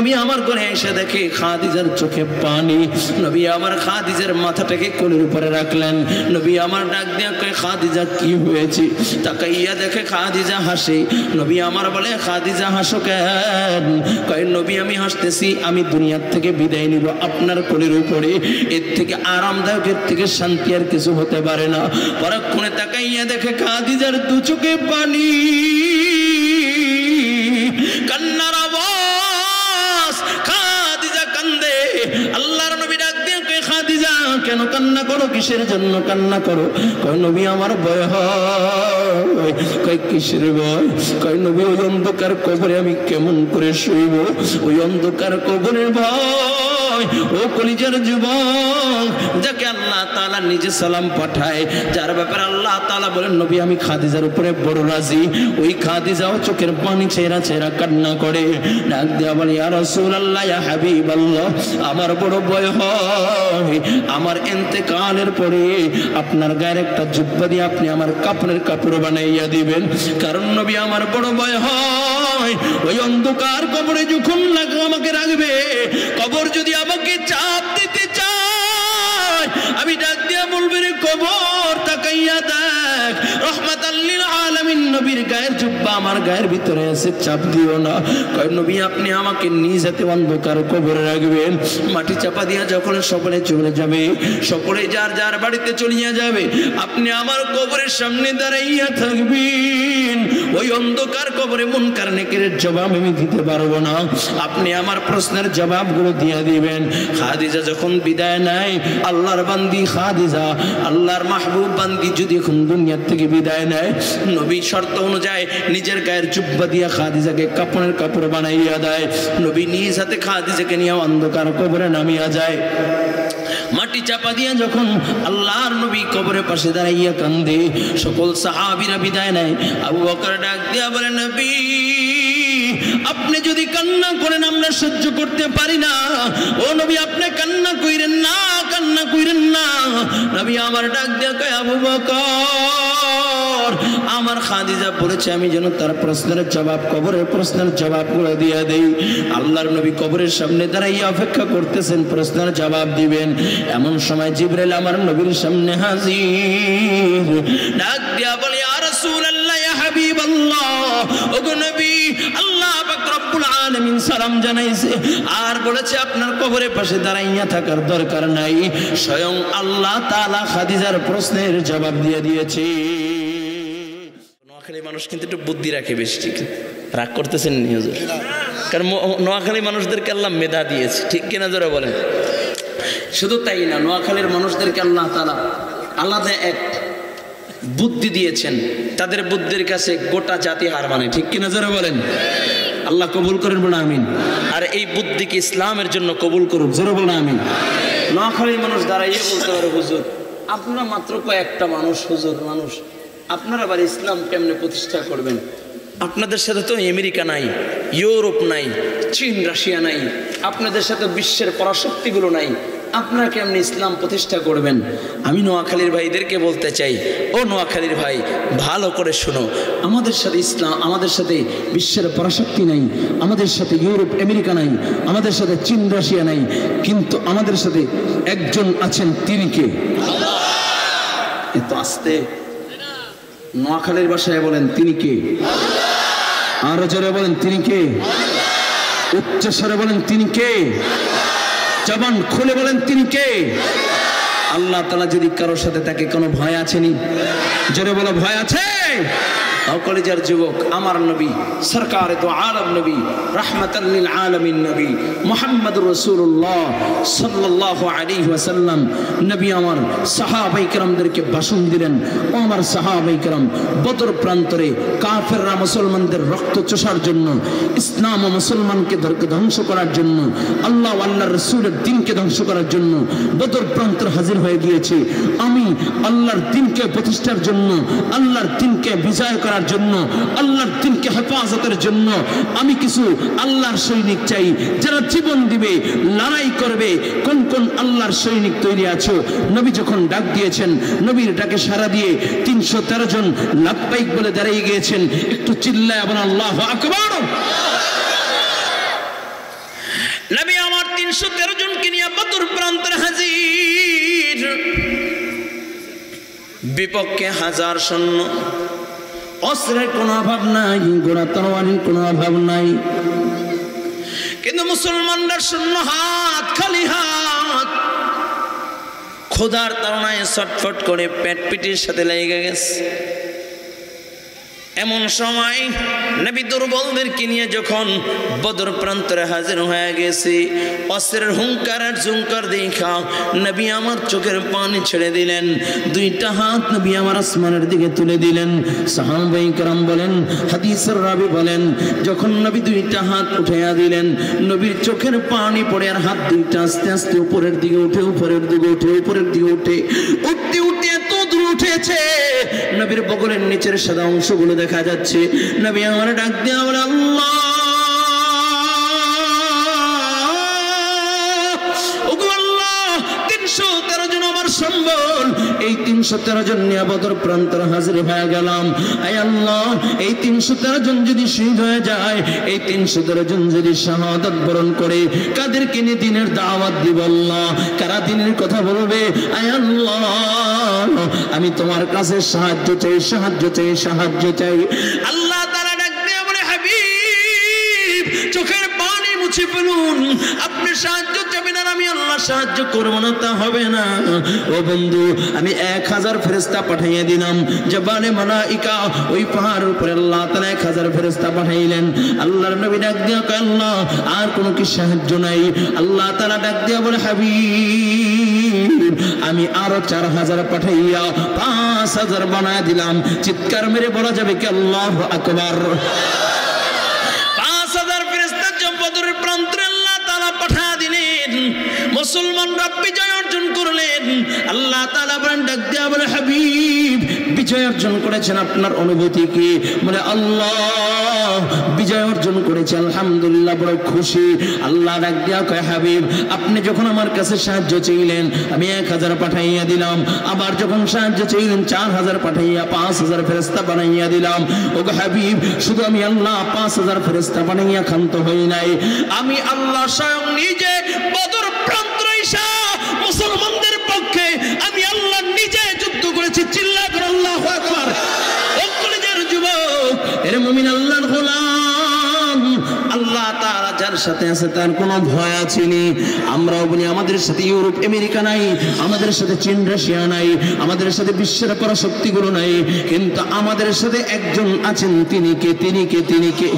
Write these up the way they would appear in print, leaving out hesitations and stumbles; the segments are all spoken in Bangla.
নবী আমার ঘরে এসে দেখে খাদিজার চোখে পানি। নবী আমার খাদিজার মাথাটাকে কোলের উপরে রাখলেন। নবী আমার ডাক দিয়ে কয় খাদিজা কি হয়েছে? তাকাইয়া দেখে খাদিজা হাসে। নবী আমার বলে খাদিজা হাসো কেন? কয় নবী আমি হাসতেছি, আমি দুনিয়ার থেকে বিদায় নিব আপনার কোলের উপরে। এর থেকে আরামদায়ক, এর থেকে শান্তি আর কিছু হতে পারে না। পরক্ষণে তাকাইয়া দেখে খাদিজার দু চোখে পানি, কান্নার আওয়াজ। খাদিজা কান্দে। আল্লাহর নবী ডাক দিয়ে কয় খাদিজা কেন কান্না করো? কিসের জন্য কান্না করো? কয় নবী আমার ভয় হয়। কয় কিসের ভয়? কয় নবী ওই অন্ধকার কবরে আমি কেমন করে শুইব? ওই অন্ধকার কবরের ভয়। ও কলিজার যুবক, যাকে আল্লাহ তাআলা নিজে সালাম পাঠায়, যার ব্যাপারে আল্লাহ তাআলা বলেন নবী আমি খাদিজার উপরে বড় রাজি, ওই খাদিজাও চোখের পানি ছেঁড়া ছেঁড়া কান্না করে। ডাক দেয়া বলে ইয়া রাসূলুল্লাহ, ইয়া হাবিবাল্লাহ, আমার বড় ভয় হয় আমার ইন্তেকালের পরে আপনার গায়ের একটা জুব্বা দিয়ে আপনি আমার কাপড়ের কাপড় বানাইয়া দিবেন। কারণ নবী আমার বড় ভয় হয় ওই অন্ধকার কবরে যখন আমাকে রাখবে, কবর যদি আমাকে চাপ দিতে চায়, আমি ডাক দিয়া বলবো রে কবর তাকাইয়া দেখ, রহমাতাল লিল আলামিন নবীর গায়ের জুব্বা আমার গায়ের ভিতরে আছে, চাপ দিও না। কয় নবী আপনি আমাকে নিজ হাতে অন্ধকার কবরে রাখবেন। মাটি চাপা দিয়া যখন সকলে চলে যাবে, সকলে যার যার বাড়িতে চলিয়া যাবে, আপনি আমার কবরের সামনে দাঁড়াইয়া থাকবেন। ওই অন্ধকার কবরে মুনকার নেকিরের জবাব আমি দিতে পারবো না, আপনি আমার প্রশ্নের জবাবগুলো দিয়ে দিবেন। খাদিজা যখন বিদায় নেয়, আল্লাহর বান্দি খাদিজা, আল্লাহর মাহবুব বান্দি যদি এখন দুনিয়ার থেকে বিদায় নেয়, নবী শর্ত অনুযায়ী নিজের গায়ের জুব্বা দিয়া খাদিজাকে কাপড়ের কাপড় বানাইয়া দেয়। নবী নিজ হাতে খাদিজাকে নিয়ে অন্ধকার কবরে নামিয়া যায়। মাটি চাপা দিয়া যখন আল্লাহর নবী কবরের পাশে দাঁড়াইয়া কান্দে, সকল সাহাবীরা বিদায় নেয়। আবু বকর ডাক দিয়া বলে নবী আপনি যদি কান্না করেন আমরা সহ্য করতে পারি না। ও নবী আপনি কান্না কইরেন না, কান্না কইরেন না। নবী আমার ডাক দিয়া কয় আবু বকর আমার খাদিজা বলেছে আমি যেন তার প্রশ্নের জবাব, কবরের প্রশ্নের জবাবগুলো দিয়ে দেই। আল্লাহর নবী কবরের সামনে দাঁড়াইয়া অপেক্ষা করতেছেন প্রশ্নের জবাব দিবেন। এমন সময় জিবরাইল আমার নবীর সামনে হাজির। ডাক দিয়া বলে ইয়া রাসূলুল্লাহ, ইয়া হাবিবাল্লাহ, ওগো নবী আল্লাহ পাক রব্বুল আলামিন সালাম জানাইছে আর বলেছে আপনার কবরের পাশে দাঁড়াইয়া থাকার দরকার নাই, স্বয়ং আল্লাহ তাআলা খাদিজার প্রশ্নের জবাব দিয়ে দিয়েছে। নোয়াখালী মানুষ কিন্তু একটু বুদ্ধি রাখে বেশি, ঠিক রাগ করতেছেন হুজুর? কারণ নোয়াখালী মানুষদেরকে আল্লাহ মেধা দিয়েছে, ঠিক কিনা জোরে বলেন? শুধু তাই না, নোয়াখালীর মানুষদেরকে আল্লাহ তাআলা আলাদা এক বুদ্ধি দিয়েছেন, তাদের বুদ্ধির কাছে গোটা জাতি হার মানে, ঠিক কিনা জোরে বলেন? আল্লাহ কবুল করেন বলে আমিন। আর এই বুদ্ধিকে ইসলামের জন্য কবুল করুন, জোরে বলে আমিন। নোয়াখালীর মানুষ দাঁড়াইয়ে বলতে পারে হুজুর আপনারা মাত্র কয়েকটা মানুষ, হুজুর মানুষ, আপনারা আবার ইসলাম কেমনে প্রতিষ্ঠা করবেন? আপনাদের সাথে তো আমেরিকা নাই, ইউরোপ নাই, চীন রাশিয়া নাই, আপনাদের সাথে বিশ্বের পরাশক্তিগুলো নাই, আপনারা কেমনি ইসলাম প্রতিষ্ঠা করবেন? আমি নোয়াখালীর ভাইদেরকে বলতে চাই, ও নোয়াখালীর ভাই ভালো করে শোনো, আমাদের সাথে ইসলাম, আমাদের সাথে বিশ্বের পরাশক্তি নাই, আমাদের সাথে ইউরোপ আমেরিকা নাই, আমাদের সাথে চীন রাশিয়া নাই, কিন্তু আমাদের সাথে একজন আছেন, তিনি কে? এত আস্তে নোয়াখালীর ভাষায় বলেন তিনি কে? আরো জোরে বলেন তিনি কে? উচ্চ স্বরে বলেন তিনি কে? জবান খুলে বলেন তিনি কে? আল্লাহ তাআলা যদি কারোর সাথে তাকে কোনো ভয় আছেনি? জোরে বলো ভয় আছে? কলেজের যুবক, আমার নবী সরকারে তো আলম নবী রাহমাতাল লিল আলামিন নবী মুহাম্মদুর রাসূলুল্লাহ সাল্লাল্লাহু আলাইহি ওয়াসাল্লাম নবী আমার সাহাবায়ে কেরামদেরকে ভাষণ দিলেন, ও আমার সাহাবায়ে কেরাম, বদর প্রান্তরে কাফেররা মুসলমানদের রক্ত চোষার জন্য, ইসলাম ও মুসলমানকে ধ্বংস করার জন্য, আল্লাহ ও আল্লাহর রাসূলের দ্বীনকে ধ্বংস করার জন্য বদর প্রান্তরে হাজির হয়ে গিয়েছে। আমি আল্লাহর দ্বীনকে প্রতিষ্ঠার জন্য, আল্লাহর দ্বীনকে বিজয় করার জন্য, আল্লাহর দ্বীনকে হেফাজতের জন্য আমি কিছু আল্লাহর সৈনিক চাই, যারা জীবন দিবে, লড়াই করবে। কোন কোন আল্লাহর সৈনিক তৈরি আছো? নবী যখন ডাক দিয়েছেন, নবীর ডাকে সাড়া দিয়ে 313 জন লাব্বাইক বলে দাঁড়িয়ে গিয়েছেন। একটু চিল্লায় বলেন আল্লাহু আকবার। 313 জনকে নিয়ে বদর প্রান্তরে হাজির, বিপক্ষে 1000 সৈন্য, অস্ত্রের কোনো অভাব নাই, ঘোড়া তরবারির কোনো অভাব নাই, কিন্তু মুসলমানরা শূন্য হাত, খালি হাত, খোদার তাড়নায় ছটফট করে পেট পিটির সাথে লেগে গেছে। এমন সময় নবী দুর্বলদেরকে নিয়ে যখন বদর প্রান্তরে হাজির হয়ে গেছে, অস্ত্রের হুঙ্কার আর ঝুঙ্কার দেখা নবী আমার চোখের পানি ছেড়ে দিলেন, দুইটা হাত নবী আমার আসমানের দিকে তুলে দিলেন। সাহাবায়ে কেরাম বলেন, হাদিসের রাবী বলেন, যখন নবী দুইটা হাত উঠাইয়া দিলেন, নবীর চোখের পানি পড়ে আর হাত দুইটা আস্তে আস্তে উপরের দিকে উঠে, উপরের দিকে উঠে, উপরের দিকে উঠে, উঠতে উঠতে এত দূর উঠেছে নবীর বগলের নিচের সাদা অংশগুলো দেখা যাচ্ছে। নবী আমার ডাক দিয়ে বলে, আল্লাহ, ওগো আল্লাহ, 313 জন আমার সম্বল, এই 313 জন নিয়ে বদর প্রান্তরে হাজির হয়ে গেলাম। আয় আল্লাহ, এই 313 জন যদি শহীদ হয়ে যায়, এই 313 জন যদি শাহাদাত বরণ করে, কাদেরকে নিয়ে দিনের দাওয়াত দিব আল্লাহ? কারা দিনের কথা বলবে? আয় আল্লাহ, আমি তোমার কাছে সাহায্য চাই, সাহায্য চাই, সাহায্য চাই। আল্লাহ তাআলা ডাক দিয়ে বলে, হাবিব, চোখের পানি মুছে ফেলুন, আপনি সাহায্য চাবেন আর আমি আল্লাহ সাহায্য করবো না, তা হবে না। ও বন্ধু, আমি 1000 ফেরেশতা পাঠিয়ে দিলাম জবানে মালাইকা, ওই পাহাড়ের উপরে আল্লাহ তাআলা 1000 ফেরেশতা পাঠাইলেন। আল্লাহর নবী ডাক দিয়ে কয়, আল্লাহ, আর কোনো কি সাহায্য নাই? আল্লাহ তাআলা ডাক দিয়ে বলে, হাবিব, আমি আরো 4000 পাঠাইয়া 5000 বানায় দিলাম। চিৎকার মেরে বলা যাবে কি আল্লাহু আকবার? 5000 ফেরেশতা বদরের প্রান্তরে আল্লাহ তাআলা পাঠা দিলেন, মুসলমানরা বিজয় অর্জন করলেন। আল্লাহ তাআলা বলেন, ডাক দিয়া বলে, হাবিব, বিজয় অর্জন করেছেন, আপনার অনুভূতি কি? বলে, আল্লাহ, বিজয় অর্জন করেছে, আলহামদুলিল্লাহ, বড় খুশি। আল্লাহ ডাক দিয়া কয়, হাবিব, আপনি যখন আমার কাছে সাহায্য চাইলেন, আমি 1000 পাঠাইয়া দিলাম, আবার যখন সাহায্য চাইলেন 4000 পাঠাইয়া 5000 ফেরেশতা বানাইয়া দিলাম। ওগো হাবিব, শুধু আমি আল্লাহ 5000 ফেরেশতা বানাইয়া ক্ষান্ত হই নাই, আমি আল্লাহ স্বয়ং নিজে বদর প্রান্তরে এসে মুসলমানদের পক্ষে আমি আল্লাহ নিজে যুদ্ধ করেছি। চিল্লা করে আল্লাহু আকবার। ও কলিজার যুবক, এর মুমিন, আল্লাহর গোলাম, আল্লাহ তাআলা যার সাথে আছে তার কোনো ভয় আছেনি। আমরাও বলি, আমাদের সাথে ইউরোপ আমেরিকা নাই, আমাদের সাথে চীন রাশিয়া নাই, আমাদের সাথে বিশ্বের পরাশক্তিগুলো নাই, কিন্তু আমাদের সাথে একজন আছেন। তিনি কে? তিনি কে? তিনি কে?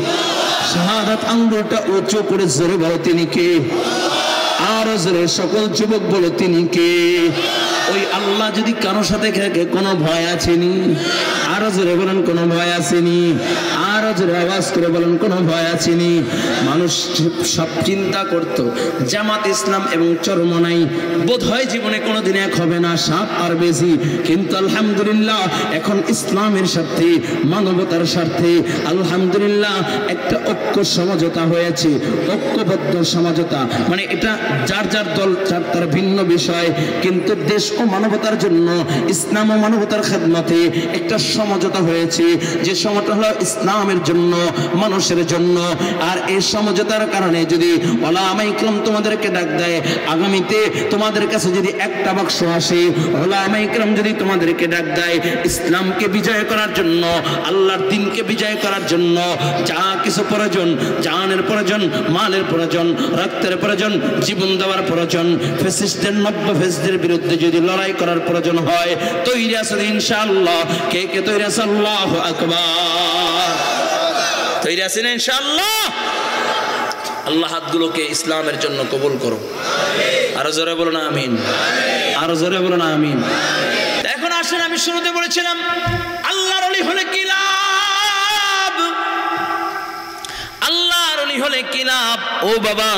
শাহাদাত আঙ্গুলটা উঁচু করে জোরে বলো, তিনি কে? আর জোরে সকল যুবক বলো, তিনি কে? ওই আল্লাহ যদি কারোর সাথে থাকে, কোনো ভয় আছেনি? আরো জোরে বলেন, কোনো ভয় আসেনি? আরো জোরে আওয়াজ করে বলেন, কোনো ভয় আসেনি? মানুষ সব চিন্তা করত জামাত ইসলাম এবং চরমনাই বোধ হয় জীবনে কোনোদিন এক হবে না, সাপ আর বেশি। কিন্তু আলহামদুলিল্লাহ, এখন ইসলামের স্বার্থে, মানবতার স্বার্থে আলহামদুলিল্লাহ একটা ঐক্য সমঝোতা হয়েছে, ঐক্যবদ্ধ সমঝোতা। মানে এটা যার যার দল, যার তার ভিন্ন বিষয়, কিন্তু দেশ ও মানবতার জন্য, ইসলাম ও মানবতার খেদমতে একটা সমঝোতা হয়েছে, যে সমঝোতা হলো ইসলামের জন্য, মানুষের জন্য। আর এই সমঝোতার কারণে যদি ওলামায়ে ইকরাম তোমাদেরকে ডাক দেয়, আগামীতে তোমাদের কাছে যদি একটা বাক্স আসে, ওলামায়ে ইকরাম যদি তোমাদেরকে ডাক দেয় ইসলামকে বিজয় করার জন্য, আল্লাহর দ্বীনকে বিজয় করার জন্য, যা কিছু প্রয়োজন, জানের প্রয়োজন, মালের প্রয়োজন, রক্তের প্রয়োজন, জীবন দেওয়ার প্রয়োজন, ফ্যাসিস্টদের, নব্য ফ্যাসিস্টদের বিরুদ্ধে যদি লড়াই করার প্রয়োজন হয়, তৈরি আছে ইনশাআল্লাহ। কে কে তৈরি আছে? আল্লাহু আকবার। তৈরি আছেন ইনশাআল্লাহ? আল্লাহ হাতগুলোকে ইসলামের জন্য কবুল করো। আরো জোরে বলো না আমিন? আরো জোরে বলো না আমিন? এখন আসেন, আমি শুরুতে বলেছিলাম আল্লাহর ওলি হলে কি লাভ, আল্লাহর ওলি হলে কি লাভ। ও বাবা,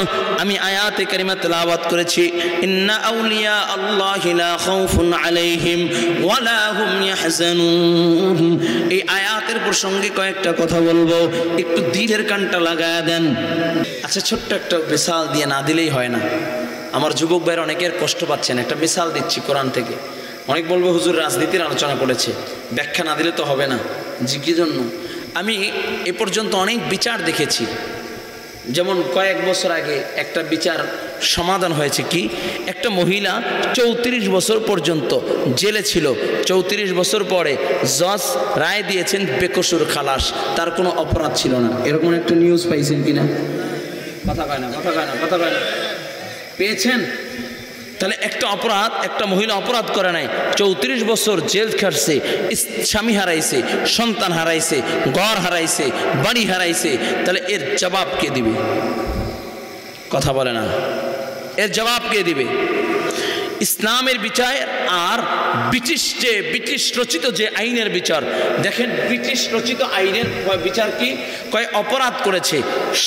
আমি আয়াতে কারিমা তেলাওয়াত করেছি, ইন্না আউলিয়া আল্লাহি লা খাউফুন আলাইহিম ওয়ালা হুম ইয়াহজানুন। এই আয়াতের প্রসঙ্গে কয়েকটা কথা বলবো, একটু দিলের কানটা লাগায়া দেন। আচ্ছা, ছোট্ট একটা মিসাল দিয়ে না দিলেই হয় না। আমার যুবক ভাইয়ের অনেকের কষ্ট পাচ্ছেন, একটা মিসাল দিচ্ছি কোরআন থেকে। অনেক বলবো হুজুর রাজনীতির আলোচনা করেছে, ব্যাখ্যা না দিলে তো হবে না। জি, কি জন্য? আমি এ পর্যন্ত অনেক বিচার দেখেছি, যেমন কয়েক বছর আগে একটা বিচার সমাধান হয়েছে কি, একটা মহিলা 34 বছর পর্যন্ত জেলে ছিল, 34 বছর পরে জজ রায় দিয়েছেন বেকসুর খালাস, তার কোনো অপরাধ ছিল না। এরকম একটা নিউজ পাইছেন কিনা? কথা কয় না পেয়েছেন? তাহলে একটা অপরাধ, একটা মহিলা অপরাধ করে নাই, 34 বছর জেল খাটছে, স্বামী হারাইছে, সন্তান হারাইছে, ঘর হারাইছে, বাড়ি হারাইছে, তাহলে এর জবাব কে দিবে? কথা বলে না, এর জবাব কে দিবে? ইসলামের বিচার আর ব্রিটিশ রচিত যে আইনের বিচার, দেখেন ব্রিটিশ রচিত আইনের বিচার কি কয়, অপরাধ করেছে,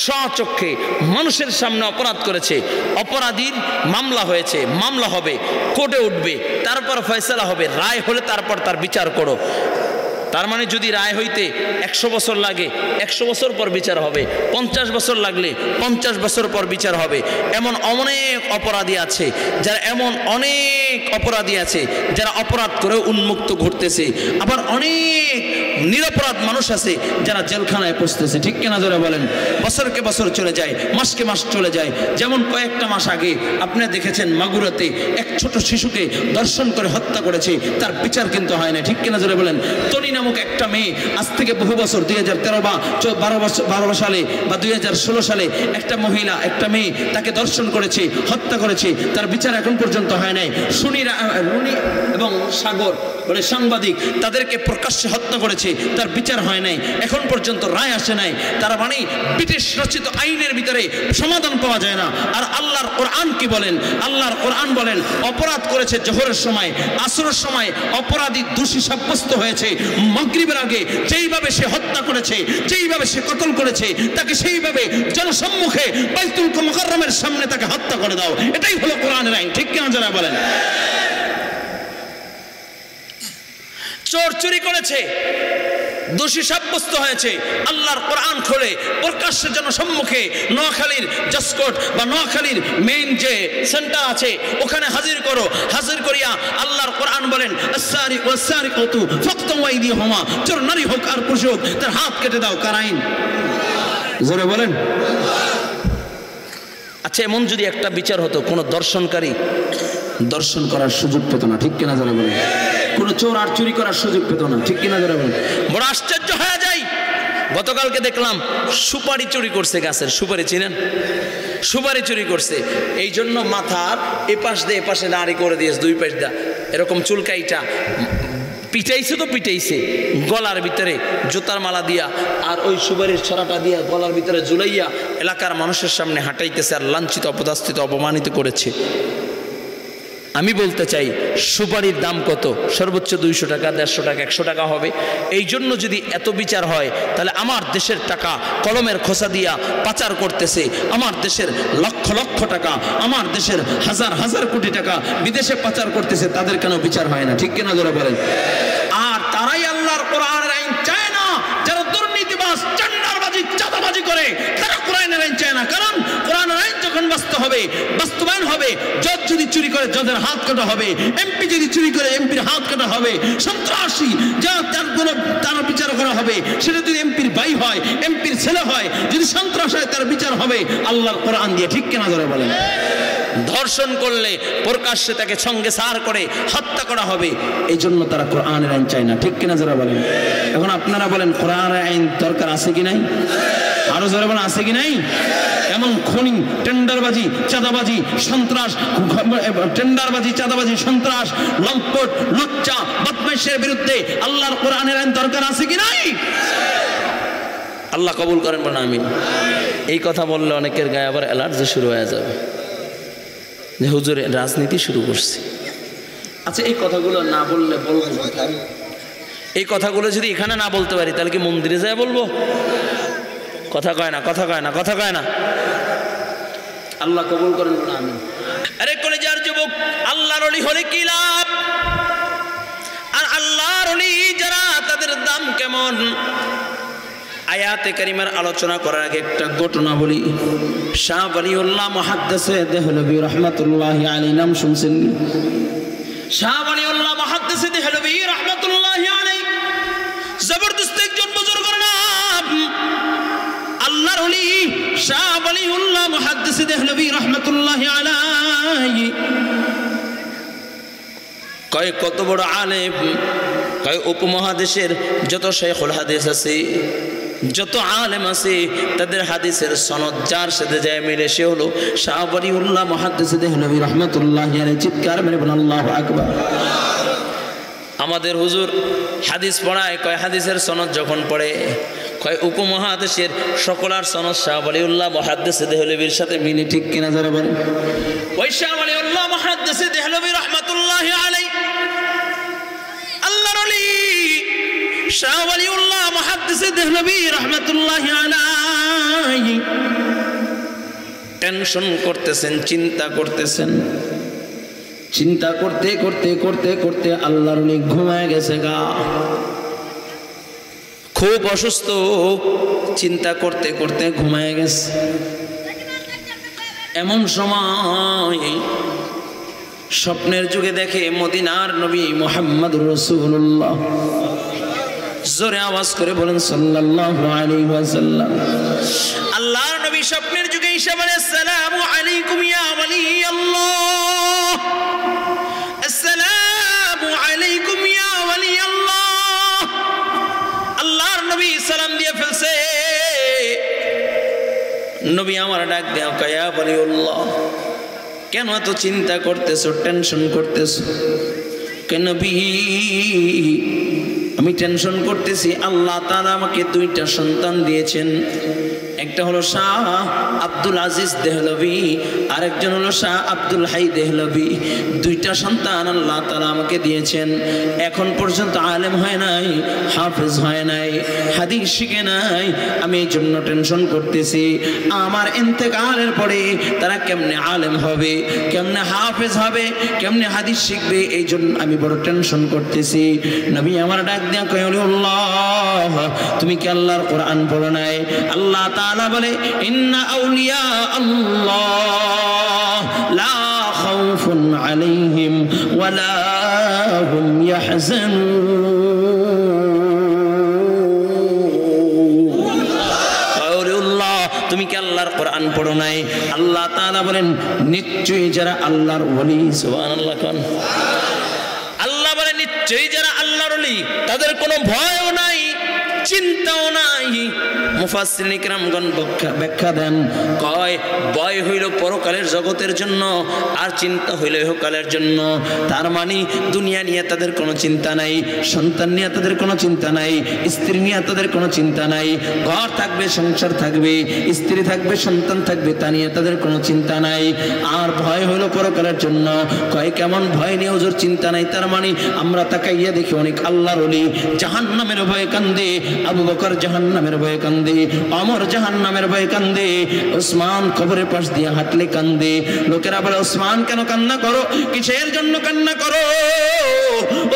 স্বচক্ষে মানুষের সামনে অপরাধ করেছে, অপরাধীর মামলা হয়েছে, মামলা হবে, কোর্টে উঠবে, তারপর ফয়সালা হবে, রায় হলে তারপর তার বিচার করো। তার মানে যদি রায় হইতে 100 বছর লাগে, 100 বছর পর বিচার হবে, 50 বছর লাগলে 50 বছর পর বিচার হবে। এমন অনেক অপরাধী আছে যারা অপরাধ করে উন্মুক্ত ঘুরতেছে, আবার অনেক নিরপরাধ মানুষ আছে যারা জেলখানায় পৌঁছতেছে। ঠিক কিনা যারা বলেন? বছরকে বছর চলে যায়, মাসকে মাস চলে যায়। যেমন কয়েকটা মাস আগে আপনারা দেখেছেন মাগুরাতে এক ছোট শিশুকে ধর্ষণ করে হত্যা করেছে, তার বিচার কিন্তু হয় না। ঠিক কিনা যারা বলেন? তনি নামক একটা মেয়ে আজ থেকে বহু বছর 2013 বা 12 সালে বা 2016 সালে একটা মহিলা, একটা মেয়ে তাকে ধর্ষণ করেছে, হত্যা করেছে, তার বিচার এখন পর্যন্ত হয় নাই। রুনি এবং সাগর বলে সাংবাদিক, তাদেরকে প্রকাশ্যে হত্যা করেছে, তার বিচার হয় নাই, এখন পর্যন্ত রায় আসে নাই। তারা মানে ব্রিটিশ রচিত আইনের ভিতরে সমাধান পাওয়া যায় না। আর আল্লাহর কোরআন কি বলেন? আল্লাহর কোরআন বলেন অপরাধ করেছে জোহরের সময়, আসরের সময় অপরাধী দোষী সাব্যস্ত হয়েছে, মাগরিবের আগে যেইভাবে সে হত্যা করেছে, যেইভাবে সে কতল করেছে, তাকে সেইভাবে জনসম্মুখে বাইতুল মুকাররমের সামনে তাকে হত্যা করে দাও। এটাই হলো কোরআনের আইন। ঠিক কিনা যারা বলেন? চোর চুরি করেছে, দোষী সাব্যস্ত হয়েছে, আল্লাহর কোরআন খোলে প্রকাশ্যে জনসম্মুখে নোয়াখালীর জাসকোট বা নোয়াখালীর মেইন যে সেন্টার আছে ওখানে হাজির করো, হাজির করিয়া আল্লাহর কোরআন বলেন আস-সারিকু ওয়াস-সারিকাতু ফাকতু আইদিয়াহুমা, চোর নারী হোক আর পুরুষ হোক তার হাত কেটে দাও। কার আইন? জোরে বলেন। আচ্ছা, এমন যদি একটা বিচার হতো, কোনো দর্শনকারী দর্শন করার সুযোগ পেত না। ঠিক কিনা যারা বলেন? কোন চোর আর চুরি করার সুযোগ পেত না। ঠিক কিনা যারা বলেন? বড় আশ্চর্য হয়ে যায়। গতকালকে দেখলাম সুপারি চুরি করছে, গাছের সুপারি চিনেন? সুপারি চুরি করছে, এই জন্য মাথার এপাশ দিয়ে এপাশে নাড়ি করে দিয়েছে, দুই পাশ দা এরকম চুলকাইটা পিটাইছে, তো পিটাইছে গলার ভিতরে জুতার মালা দিয়া, আর ওই সুপারির ছড়াটা দিয়া গলার ভিতরে ঝুলাইয়া এলাকার মানুষের সামনে হাঁটাইতেছে, আর লাঞ্ছিত, অপদস্থিত, অপমানিত করেছে। আমি বলতে চাই, সুপারির দাম কত? সর্বোচ্চ 200 টাকা, 150 টাকা, 100 টাকা হবে। এই জন্য যদি এত বিচার হয়, তাহলে আমার দেশের টাকা কলমের খোসা দিয়া পাচার করতেছে, আমার দেশের লক্ষ লক্ষ টাকা, আমার দেশের হাজার হাজার কোটি টাকা বিদেশে পাচার করতেছে, তাদের কেন বিচার হয় না? ঠিক কিনা যারা বলেন? আর তারাই আল্লাহর কোরআনের আইন চায় না। যারা দুর্নীতিবাজ, চাঁদাবাজি, চাঁদাবাজি করে, তারা কোরআনের আইন চায় না। কারণ কোরআনের আইন যখন বাস্তবায়ন হবে, জজ যদি চুরি করে জজের হাত কাটা হবে, এমপি যদি চুরি করে এমপির হাত কাটা হবে, সন্ত্রাসী যা তার বিচার করা হবে, সেটা যদি এমপির ভাই হয়, এমপির ছেলে হয়, যদি সন্ত্রাস হয় তার বিচার হবে আল্লাহর কোরআন দিয়ে। ঠিক কিনা যারা বলেন? ধর্ষণ করলে প্রকাশ্যে তাকে সঙ্গে সার করে হত্যা করা হবে, এই জন্য তারা কোরআনের আইন চায় না। ঠিক কিনা যারা বলেন? এখন আপনারা বলেন কোরআনের আইন দরকার আছে কি নাই? আরো যারা বলেন আছে কি নাই? এমন খনি, টেন্ডারবাজি, চাঁদাবাজি, সন্ত্রাস, টেন্ডারবাজি, চাঁদাবাজি, সন্ত্রাস, লম্পট, লুচ্চা, বদমাইশের বিরুদ্ধে আল্লাহর কোরআনের আইন দরকার আছে কি নাই? আল্লাহ কবুল করেন বলেন আমিন। এই কথা বললে অনেকের গায়ে আবার অ্যালার্জি শুরু হয়ে যাবে যে হুজুর রাজনীতি শুরু করছে। আচ্ছা, এই কথাগুলো না বললে বলবো কোথায়? এই কথাগুলো যদি এখানে না বলতে পারি, তাহলে কি মন্দিরে যায় বলবো? কথা কয় না, কথা কয় না, কথা কয় না। আল্লাহ কবুল করেন বলেন আমিন। আরে কলেজার যুবক, আল্লাহর ওলি হলে কি লাভ? আর আল্লাহর ওলি যারা, তাদের দাম কেমন? আয়াতে কারিমার আলোচনা করার আগে একটা ঘটনা বলি। শাহ ওয়ালিউল্লাহ মুহাদ্দিসে দেহলভী রাহমাতুল্লাহি আলাইহি নাম শুনছেন? শাহ ওয়ালিউল্লাহ মুহাদ্দিসে দেহলভী রাহমাতুল্লাহি আলাইহি জবরদস্ত একজন বুজুর্গের নাম। আল্লাহর ওলি শাহ ওয়ালিউল্লাহ মুহাদ্দিস দেহলভী রাহমাতুল্লাহি আলাইহি কয় কত বড় আলেম, কয় উপমহাদেশের যত শাইখুল হাদিস আছে, যত আলেম আছে, তাদের হাদিসের সনদ যার সাথে যায় মিলে সে হলো শাহ ওয়ালিউল্লাহ মুহাদ্দিস দেহলভী রাহমাতুল্লাহি আলাইহি। চিৎকার মেরে বলেন আল্লাহু আকবার। আমাদের হুজুর হাদিস পড়ায়, কয় হাদিসের সনদ যখন পড়ে কয় উপমহাদেশের সকলার সনদ শাহ ওয়ালিউল্লাহ মুহাদ্দিস দেহলভীর সাথে মিলে, ঠিক কিনা যারা বলেন? ওই শাহ ওয়ালিউল্লাহ মুহাদ্দিস দেহলভী রাহমাতুল্লাহি আলাইহি আল্লাহর ওলি শাহ ওয়ালিউল্লাহ মুহাদ্দিস দেহলভী রাহমাতুল্লাহি আলাইহি টেনশন করতেছেন, চিন্তা করতেছেন। চিন্তা করতে করতে করতে করতে আল্লাহর ওলি ঘুমায় গেছে গা, খুব অসুস্থ, চিন্তা করতে করতে ঘুমায় গেছে। এমন সময় স্বপ্নের যুগে দেখে মদিনার নবী মুহাম্মদুর রাসূলুল্লাহ। জোরে আওয়াজ করে বলেন সাল্লাল্লাহু আলাইহি ওয়াসাল্লাম। আল্লাহর নবী স্বপ্নের যুগে এসে বলে আসসালামু আলাইকুম ইয়া ওয়ালি আল্লাহ, আসসালামু আলাইকুম ইয়া ওয়ালি আল্লাহ। আল্লাহর নবী সালাম দিয়ে ফেলছে। নবী আমার ডাক দেয়া কয় ইয়া ওয়ালিউল্লাহ, কেন এত চিন্তা করতেছো, টেনশন করতেছো? কেন নবী আমি টেনশন করতেছি, আল্লাহ তাআলা আমাকে দুইটা সন্তান দিয়েছেন। একটা হলো শাহ আব্দুল আজিজ দেহলভী, আরেকজন হলো শাহ আব্দুল হাই দেহলভী। দুইটা সন্তান আল্লাহ তাআলা আমাকে দিয়েছেন। এখন পর্যন্ত আলেম হয় নাই, হাফেজ হয় নাই, হাদিস শিখে নাই। আমি এই জন্য টেনশন করতেছি, আমার ইন্তেকালের পরে তারা কেমনে আলেম হবে, কেমনে হাফেজ হবে, কেমনে হাদিস শিখবে, এই জন্য আমি বড় টেনশন করতেছি। নবী আমার ডাক দিয়া কয় আল্লাহ, তুমি কি আল্লাহর কোরআন পড়ো নাই? আল্লাহ তাআলা বলে ইন্না আউলিয়া আল্লাহ লা খাউফুন আলাইহিম ওয়ালা হুম ইয়াহজানুন। আল্লাহ, তুমি কি আল্লাহর কোরআন পড়ো নাই? আল্লাহ তাআলা বলেন নিশ্চয়ই যারা আল্লাহর ওলি, সুবহানাল্লাহ কোন আল্লাহ বলে নিশ্চয়ই যারা আল্লাহর ওলি তাদের কোনো ভয়ও নাই, চিন্তাও নাই। মুফাসসিরিন ইকরামগণ ব্যাখ্যা দেন, কয় ভয় হইল পরকালের জগতের জন্য, আর চিন্তা হইল ইহকালের জন্য। তার মানে দুনিয়া নিয়ে তাদের কোনো চিন্তা নাই, সন্তান নিয়ে তাদের কোনো চিন্তা নাই, স্ত্রী নিয়ে তাদের কোনো চিন্তা নাই। ঘর থাকবে, সংসার থাকবে, স্ত্রী থাকবে, সন্তান থাকবে, তা নিয়ে তাদের কোনো চিন্তা নাই। আর ভয় হইল পরকালের জন্য। কয় কেমন ভয় নিয়ে হুজুর চিন্তা নাই? তার মানে আমরা তাকাইয়া দেখি অনেক আল্লাহর ওলি জাহান্নামের ভয়ে কান্দে, আবু বকর জাহান্নামের ভয়ে কান্দে, ওমর জাহান্নামের ভয়ে কান্দে, ওসমান কবরের পাশ দিয়ে হাঁটলে কান্দে। লোকেরা বলে ওসমান কেন কান্না করো, কিসের জন্য কান্না করো?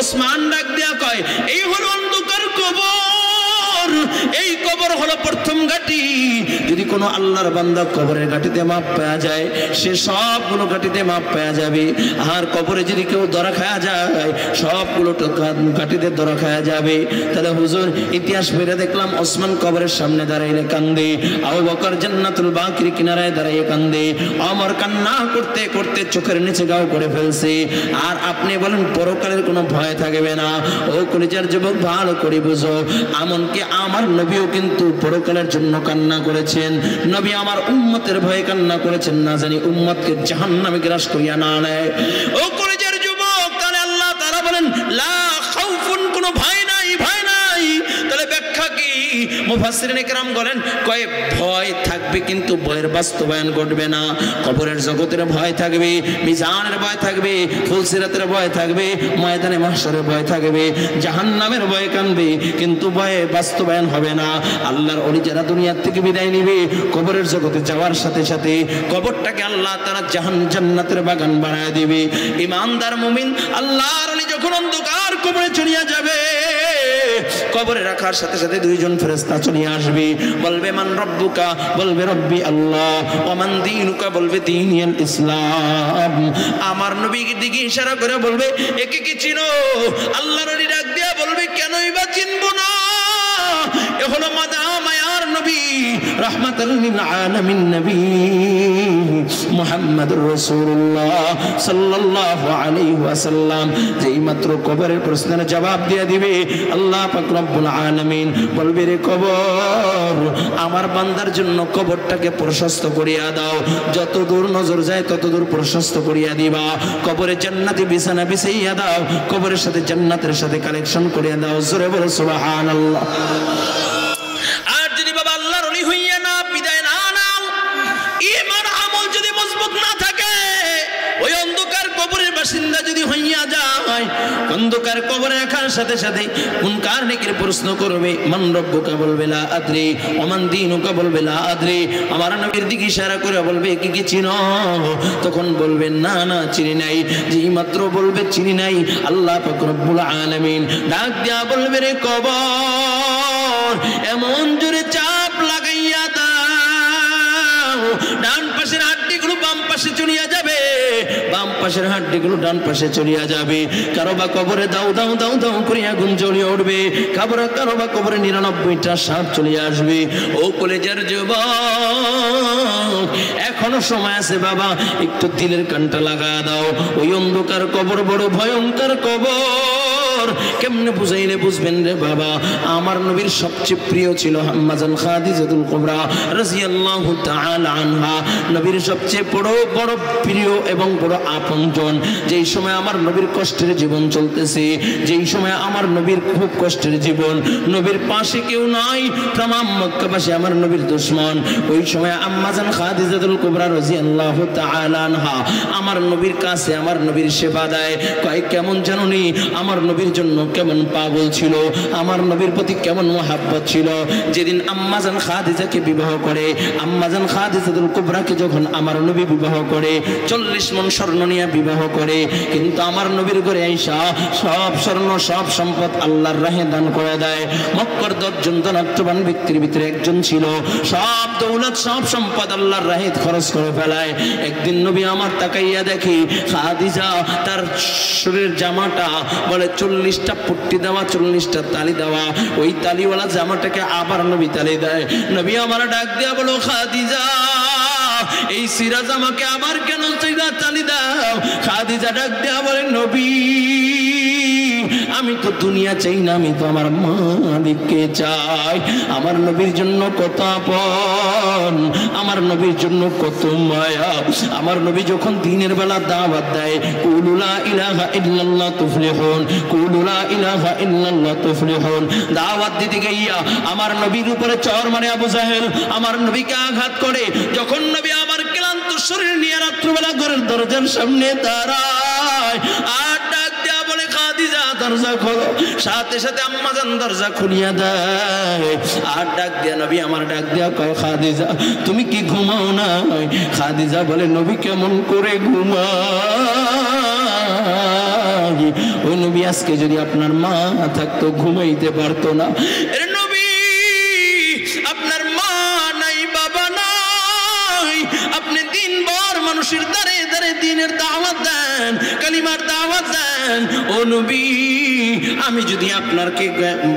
ওসমান ডাক দিয়া কয় এই হলো অন্ধকার কবর, এই কবর হলো প্রথম ঘাটি। যদি কোনো আল্লাহর বান্দা কবরের ঘাটিতে মাপ পাওয়া যায়, সে সবগুলো ঘাটিতে মাপ পাওয়া যাবে। আর কবরে যদি কেউ ধরা খাওয়া যায়, সবগুলো ঘাটিতে ধরা খাওয়া যাবে। তাহলে হুজুর ইতিহাস বেড়ে দেখলাম ওসমান কবরের সামনে দাঁড়াইলে কান্দে, আবু বকর জান্নাতুল বাকির কিনারায় দাঁড়াইয়ে কান্দে, ওমর কান্না করতে করতে চোখের নিচে গাও করে ফেলছে। আর আপনি বলেন পরকালের কোনো ভয় থাকবে না? ও কলিজার যুবক ভালো করে বুঝো, এমনকি আমার নবীও কিন্তু পরকালের জন্য কান্না করেছেন। নবী আমার উম্মতের ভয়ে কান্না করেছেন, না জানি উম্মতকে জাহান্নামে গ্রাস করিয়া না নেয়। ও কলিজার যুবক, তাহলে আল্লাহ তাআলা বলেন লা খাউফুন, কোনো ভয় নাই, ভয় নাই। তাহলে ব্যাখ্যা কি? মুফাসসিরিন ইকরাম বলেন কয় ভয় থাকবে কিন্তু ভয়ের বাস্তবায়ন ঘটবে না। কবরের জগতের ভয় থাকবে, মিজানের ভয় থাকবে, ফুলসিরাতের ভয় থাকবে, ময়দানে মাহশরের ভয় থাকবে, জাহান্নামের ভয় কানবে, কিন্তু ভয়ে বাস্তবায়ন হবে না। আল্লাহর ওলি যারা দুনিয়ার থেকে বিদায় নিবে, কবরের জগতে যাওয়ার সাথে সাথে কবরটাকে আল্লাহ তাআলা জান্নাতের বাগান বানায় দিবে। ঈমানদার মুমিন আল্লাহর ওলি যখন অন্ধকার কবরে চলিয়া যাবে, কবরে রাখার সাথে সাথে দুইজন ফেরেশতা চলে আসবে, বলবে মান রব্বুকা, বলবে রব্বি আল্লাহ, ওয়া মান দীনুকা, বলবে দীনুল ইসলাম। আমার নবীর দিকে ইশারা করে বলবে একে কি চিনো? আল্লাহর ওলি ডাক দিয়া বলবে কেনই বা চিনবো না? এ হলো মায়ার নবী নবী রাহমাতাল লিল আলামিন নবী মুহাম্মদুর রাসূলুল্লাহ সাল্লাল্লাহু আলাইহি ওয়াসাল্লাম যেই মাত্র কবরের প্রশ্নের জবাব দিয়ে দিবে আল্লাহ পাক রব্বুল আলামিন বলবে রে কবর আমার বান্দার জন্য কবরটাকে প্রশস্ত করিয়া দাও যত দূর নজর যায় তত দূর প্রশস্ত করিয়া দিবা কবরে জান্নাতি বিছানা বিছাইয়া দাও কবরের সাথে জান্নাতের সাথে কালেকশন করিয়া দাও জোরে বলো সুবহানাল্লাহ আর যদি বাবা আল্লাহর ওলি হইয়া না বিদায় না নাও ঈমান আমল যদি মজবুত না থাকে ওই অন্ধকার কবরের বাসিন্দা যদি হইয়া যায় অন্ধকার কবরে রাখার সাথে সাথে মুনকার নেকির প্রশ্ন করবে মান রব্বুকা বলবে লা আদরি ওমান দীনুকা বলবে লা আদরি আমার নবীর দিকে ইশারা করে বলবে কি কি চিনো তখন বলবে না না চিনি নাই যেই মাত্র বলবে চিনি নাই আল্লাহ পাক রব্বুল আলামিন ডাক দিয়া বলবে রে কবর এমন জোরে চাপ লাগাইয়া দাও ডান পাশের হাড্ডিগুলো বাম পাশে চলিয়া যাবে বাম পাশের হাড্ডিগুলো ডান পাশে চলিয়া যাবে কারো বা কবরে দাও দাও দাও দাও করে আগুন জ্বলিয়ে উঠবে কারো বা কবরে 99টা সাপ চলিয়ে আসবে ও কলেজের যুবক এখনো সময় আছে বাবা একটু দিলের কানটা লাগা দাও ওই অন্ধকার কবর বড় ভয়ঙ্কর কবর কেমনে বুঝাইলে বুঝবেন রে বাবা আমার নবীর সবচেয়ে প্রিয় ছিল আম্মাজান খাদিজাতুল কুবরা রাদিয়াল্লাহু তাআলা আনহা নবীর সবচেয়ে বড় বড় প্রিয় এবং বড় আপনজন যেই সময় আমার নবীর কষ্টের জীবন চলতেছে যেই সময় আমার নবীর খুব কষ্টের জীবন নবীর পাশে কেউ নাই तमाम মক্কাবাসী আমার নবীর দুশমন ওই সময় আম্মাজান খাদিজাতুল কুবরা রাদিয়াল্লাহু তাআলা আনহা আমার নবীর কাছে আমার নবীর সেবা দেয় কয় কেমন জানোনি আমার নবীর জন্য কেমন পাগল ছিল আমার নবীর প্রতি কেমন মহব্বত ছিল যেদিন আম্মাজান খাদিজাকে বিবাহ করে আম্মাজান খাদিজাতুল কুবরাকে যখন আমার নবী বিবাহ করে 40 মণ স্বর্ণ নিয়ে বিবাহ করে কিন্তু আমার নবীর ঘরে আয়েশা সব স্বর্ণ সব সম্পদ আল্লাহর রাহে দান করে দেয় মক্কার 10 জন ধনাত্মবান ব্যক্তির ভিতরে একজন ছিল সব দৌলত সব সম্পদ আল্লাহর রাহে খরচ করে ফেলায় একদিন নবী আমার তাকাইয়া দেখি খাদিজা তার শরীরের জামাটা বলে 40টা পট্টি দেওয়া 40টা তালি দেওয়া ওই তালিওয়ালা জামাটাকে আবার নবী তালি দেয় নবী আমার ডাক দিয়া বলো খাদিজা এই সিরাজ আমাকে আবার কেন তালি দাও খাদিজা ডাক দিয়া বলে নবী আমি তো দুনিয়া চাই না আমি তো আমার মালিককে চাই আমার নবীর জন্য কত আপন আমার নবীর জন্য কত মায়া আমার নবী যখন দিনের বেলা দাওয়াত দেয় কুলু লা ইলাহা ইল্লাল্লাহ তুফলিহুন কুলু লা ইলাহা ইল্লাল্লাহ তুফলিহুন দাওয়াত দিতে গিয়া আমার নবীর উপরে চর মারে আবু জাহেল আমার নবীকে আঘাত করে যখন নবী আমার ক্লান্ত শরীর নিয়ে রাত্রিবেলা ঘরের দরজার সামনে দাঁড়ায় আর ডাক দেয়া বলে খাদিজা দরজা খোলো সাথে সাথে আম্মাজান দরজা খুলিয়া দেয় আর ডাক দেয়া নবী আমার ডাক দেয়া কয় খাদিজা তুমি কি ঘুমাও না খাদিজা বলে নবী কেমন করে ঘুমাই ওই নবী আজকে যদি আপনার মা থাকতো ঘুমাইতে পারতো না এর নবী আপনার মা নাই বাবা নাই আপনি দিনভর মানুষের দ্বারে দ্বারে দিনের দাওয়াত দেন কালিমার দাওয়াত দেন ও নবী আমি যদি আপনারকে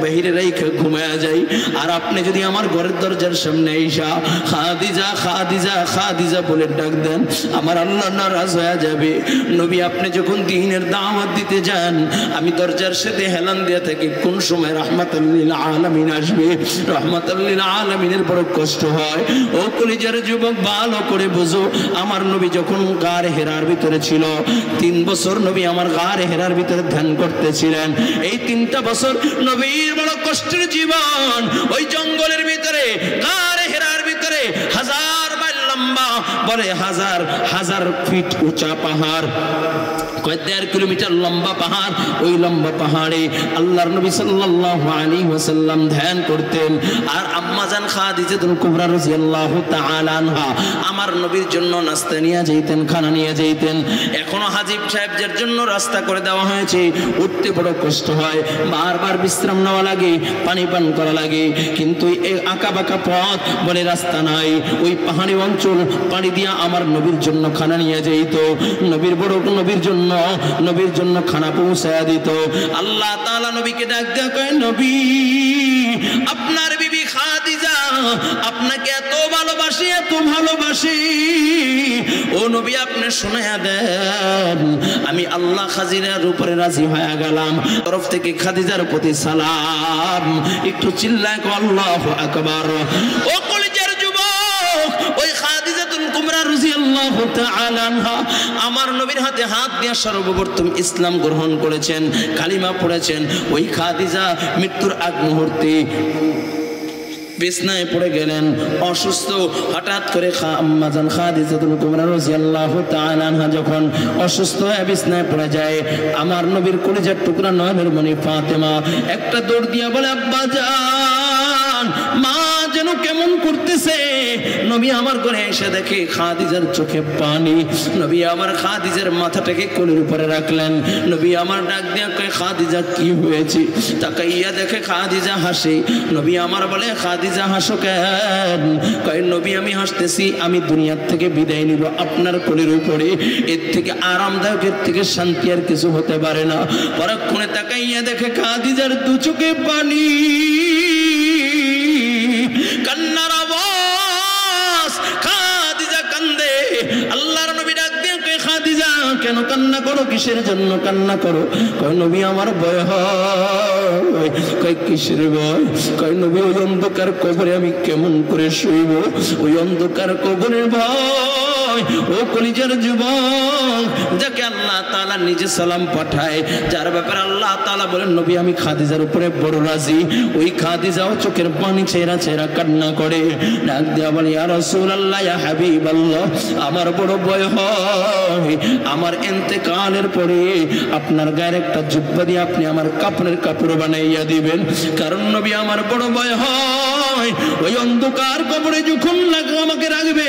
বাহিরে রেখে ঘুমায়া যাই আর আপনি যদি আমার ঘরের দরজার সামনে আইসা খাদিজা খাদিজা খাদিজা বলে ডাক দেন আমার আল্লাহ নারাজ হয়ে যাবে নবী আপনি যখন দ্বীনের দাওয়াত দিতে যান আমি দরজার সাথে হেলান দিয়ে থাকি কোন সময় রাহমাতুল লিল আলামিন আসবে রাহমাতুল লিল আলামিনের বড় কষ্ট হয় ও কলিজার যুবক ভালো করে বুঝো আমার নবী যখন গারে হেরার ভিতরে ছিল 3 বছর নবী আমার গারে হেরার ভিতরে ধ্যান করতেছিলেন এই 3টা বছর নবীর বড় কষ্টের জীবন ওই জঙ্গলের ভিতরে গারে হেরার ভিতরে 1000 মাইল লম্বা বলে 1000 ফিট উঁচা পাহাড় 1.5 কিলোমিটার লম্বা পাহাড় ওই লম্বা পাহাড়ে আল্লাহর নবী সাল্লাল্লাহু আলাইহি ওয়াসাল্লাম ধ্যান করতেন আর আম্মাজান খাদিজাতুল কুবরা রাদিয়াল্লাহু তাআলা আনহা আমার নবীর জন্য নাস্তা নিয়ে যাইতেন খানা নিয়ে যাইতেন এখনো হাজিব সাহেবদের জন্য রাস্তা করে দেওয়া হয়েছে উঠতে বড় কষ্ট হয় বারবার বিশ্রাম নেওয়া লাগে পানি পান করা লাগে কিন্তু এই আঁকা বাঁকা পথ বলে রাস্তা নাই ওই পাহাড়ি অঞ্চল পানি দিয়া আমার নবীর জন্য খানা নিয়ে যাইত নবীর বড় নবীর জন্য খানা পৌঁছায়া দিত আল্লাহ তাআলা নবীকে ডাক দেয়া কয় নবী আপনার বিবি খাদিজা আপনাকে এত ভালোবাসি ও নবী আপনি শোনায়া দেন আমি আল্লাহ খাজিনার উপরে রাজি হয়ে গেলাম তরফ থেকে খাদিজার প্রতি সালাম একটু চিল্লায় আল্লাহু আকবার ও কলিজার যুবক ওই খাদিজাতুল কুবরা রাদিয়াল্লাহু তাআলা আনহা আমার নবীর হাতে হাত দিয়ে সর্বপ্রথম ইসলাম গ্রহণ করেছেন কালিমা পড়েছেন ওই খাদিজা মৃত্যুর আগ মুহূর্তে বিছনায় পড়ে গেলেন অসুস্থ হঠাৎ করে আম্মাজান খাদিজাতুল কুবরা রাদিয়াল্লাহু তাআলা আনহা যখন অসুস্থ হয়ে বিছনায় পড়ে যায় আমার নবীর কলিজার টুকরা নয়নের মণি ফাতেমা একটা দৌড় দিয়া বলে আব্বা জান মা যেন কেমন করতেছে নবী আমার ঘরে এসে দেখে খাদিজার চোখে পানি নবী আমার খাদিজার মাথাটাকে কোলের উপরে রাখলেন নবী আমার ডাক দিয়া কয় খাদিজা কি হয়েছে তাকাইয়া দেখে খাদিজা হাসে নবী আমার বলে খাদিজা হাসো কেন কয় নবী আমি হাসতেছি আমি দুনিয়ার থেকে বিদায় নিব আপনার কোলের উপরে এর থেকে আরামদায়ক এর থেকে শান্তি আর কিছু হতে পারে না পরক্ষণে তাকাইয়া দেখে খাদিজার দু চোখে পানি কান্নার আওয়াজ খাদিজা কান্দে আল্লাহর নবী ডাক দিয়ে কয় খাদিজা কেন কান্না করো কিসের জন্য কান্না করো কয় নবী আমার ভয় হয় কয় কিসের ভয় কয় নবী ওই অন্ধকার কবরে আমি কেমন করে শুইব ওই অন্ধকার কবরের ভয় ও কলিজার যুবক যাকে আল্লাহ তাআলা নিজে সালাম পাঠায় যার ব্যাপারে আল্লাহ তাআলা বলেন নবী আমি খাদিজার উপরে বড় রাজি ওই খাদিজাও চোখের পানি ছেঁড়া কান্না করে ডাক দেয়া বলে ইয়া রাসূলুল্লাহ ইয়া হাবিবাল্লাহ আমার বড় ভয় হয় আমার ইন্তেকালের পরে আপনার গায়ের একটা জুব্বা দিয়ে আপনি আমার কাপড়ের কাপড় বানাইয়া দিবেন কারণ নবী আমার বড় ভয় হয় ওই অন্ধকার কবরে যখন আমাকে রাখবে